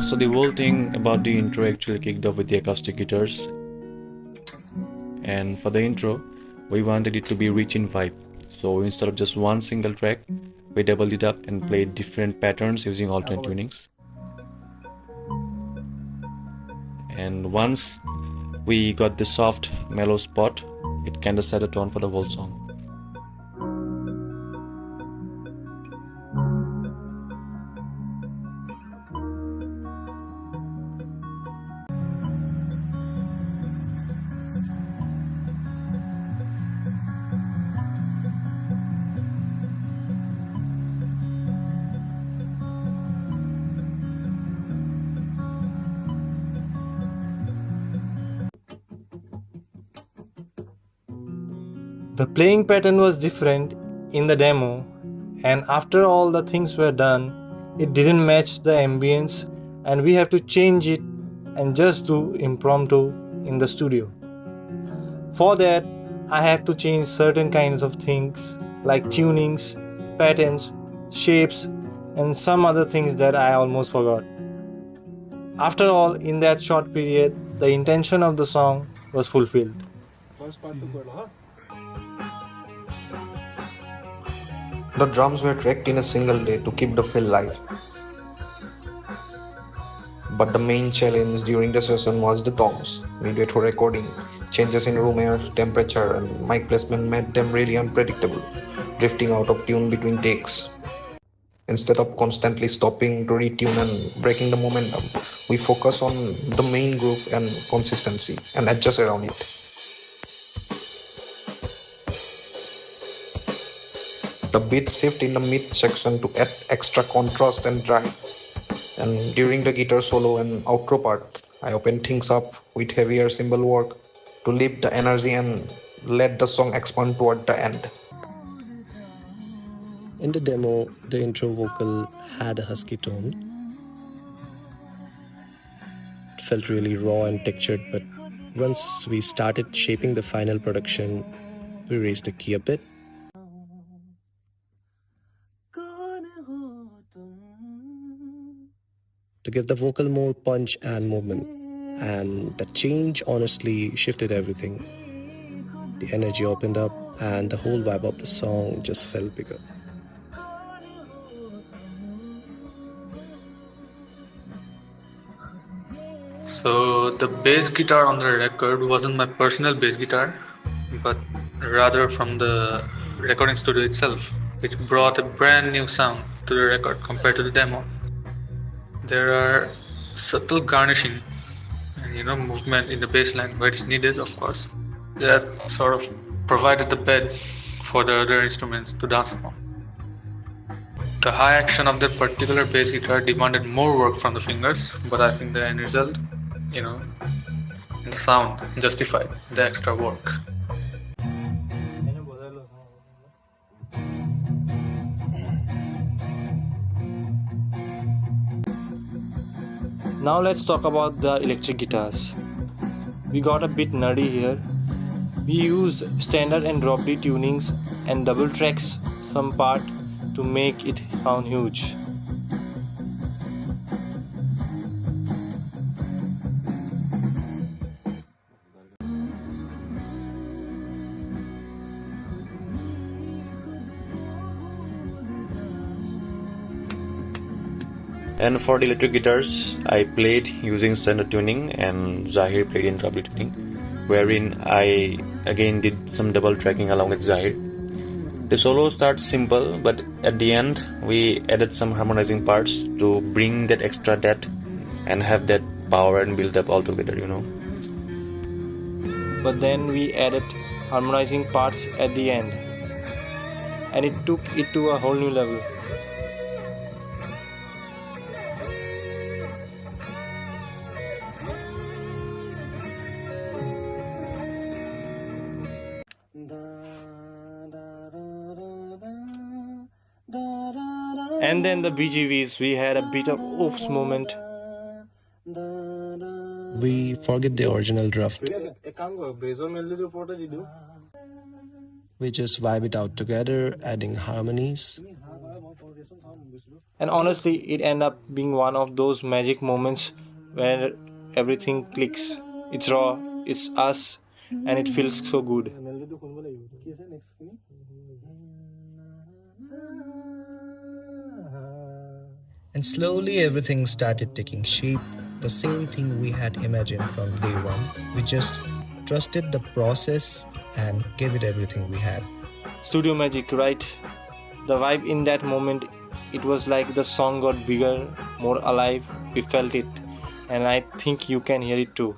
So the whole thing about the intro actually kicked off with the acoustic guitars. And for the intro, we wanted it to be rich in vibe. So instead of just one single track, we doubled it up and played different patterns using alternate tunings. And once we got the soft, mellow spot, it kinda set a tone for the whole song. The playing pattern was different in the demo, and after all the things were done, it didn't match the ambience, and we have to change it and just do impromptu in the studio. For that, I have to change certain kinds of things like tunings, patterns, shapes, and some other things that I almost forgot. After all, in that short period, the intention of the song was fulfilled. The drums were tracked in a single day to keep the feel live. But the main challenge during the session was the tones. Midway through recording, changes in room air, temperature, and mic placement made them really unpredictable, drifting out of tune between takes. Instead of constantly stopping to retune and breaking the momentum, we focus on the main groove and consistency and adjust around it. The beat shift in the mid section to add extra contrast and drive. And during the guitar solo and outro part, I open things up with heavier cymbal work to lift the energy and let the song expand toward the end. In the demo, the intro vocal had a husky tone. It felt really raw and textured, but once we started shaping the final production, we raised the key a bit. To give the vocal more punch and movement. And the change honestly shifted everything. The energy opened up and the whole vibe of the song just felt bigger. So the bass guitar on the record wasn't my personal bass guitar, but rather from the recording studio itself, which brought a brand new sound to the record compared to the demo. There are subtle garnishing and movement in the bass line where it's needed, of course. That sort of provided the bed for the other instruments to dance upon. The high action of that particular bass guitar demanded more work from the fingers, but I think the end result, the sound justified the extra work. Now let's talk about the electric guitars. We got a bit nerdy here. We used standard and drop D tunings and double tracks some part to make it sound huge. And for the electric guitars, I played using standard tuning and Zahir played in drop D tuning, wherein I again did some double tracking along with Zahir. The solo starts simple, but at the end we added some harmonizing parts to bring that extra depth and have that power and build up all together, But then we added harmonizing parts at the end, and it took it to a whole new level. And then the BGVs, we had a bit of oops moment. We forget the original draft. We just vibe it out together, adding harmonies. And honestly, it ended up being one of those magic moments where everything clicks. It's raw, it's us, and it feels so good. And slowly everything started taking shape, the same thing we had imagined from day one. We just trusted the process and gave it everything we had. Studio magic, right? The vibe in that moment, it was like the song got bigger, more alive. We felt it, and I think you can hear it too.